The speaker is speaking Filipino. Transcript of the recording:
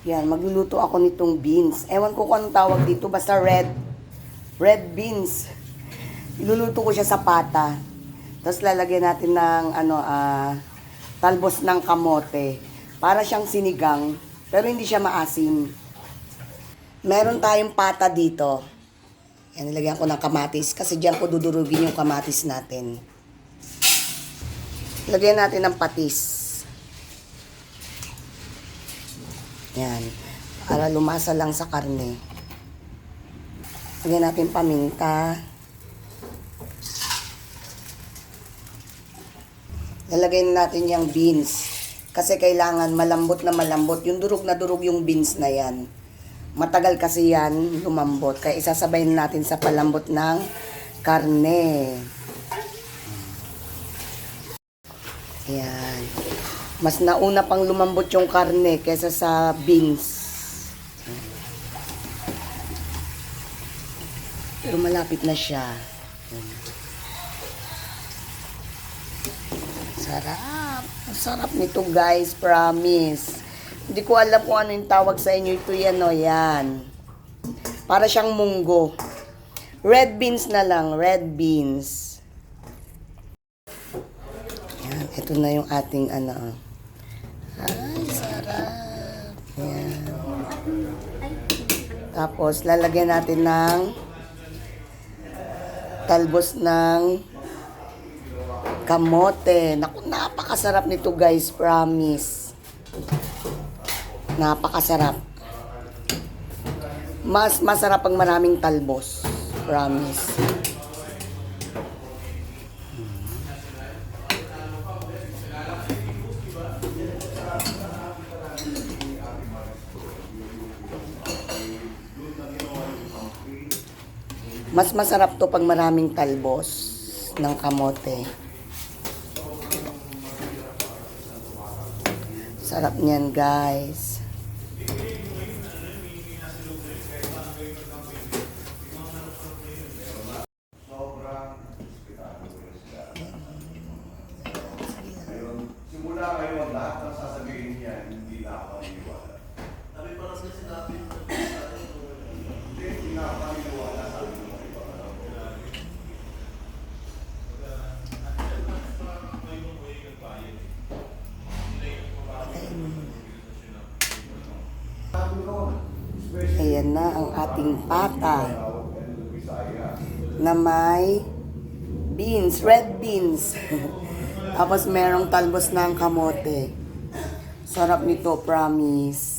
Yan, magluluto ako nitong beans. Ewan ko kung anong tawag dito, basta red beans. Iluluto ko siya sa pata. Tapos lalagyan natin ng talbos ng kamote. Para siyang sinigang, pero hindi siya maasim. Meron tayong pata dito. Yan, nilagyan ko ng kamatis kasi diyan ko dudurugin yung kamatis natin. Lagyan natin ng patis. Yan. Para lumasa lang sa karne. Lagyan natin paminta. Lalagyan natin yung beans. Kasi kailangan malambot na malambot. Yung durog na durog yung beans na yan. Matagal kasi yan lumambot. Kaya isasabay natin sa palambot ng karne. Yan. Mas nauna pang lumambot yung karne kaysa sa beans. Pero malapit na siya. Sarap. Sarap nito guys, promise. Hindi ko alam kung ano yung tawag sa inyo. Ito yan o, yan. Para siyang munggo. Red beans na lang, red beans. Yan, ito na yung ating Ay, sarap. Yan. Tapos, lalagyan natin ng talbos ng kamote. Naku, napakasarap nito guys, promise. Napakasarap. Mas masarap pag maraming talbos. Promise. Mas masarap to pag maraming talbos ng kamote. Sarap niyan, guys. Simula ngayon, lahat ng sasabihin niya, hindi na ako naniniwala. Sabi para sa sinabi, hindi na ako naniniwala. Sabi mo mga iba. Ayan na ang ating pata na may beans, red beans. Tapos merong talbos ng kamote. Sarap nito, promise.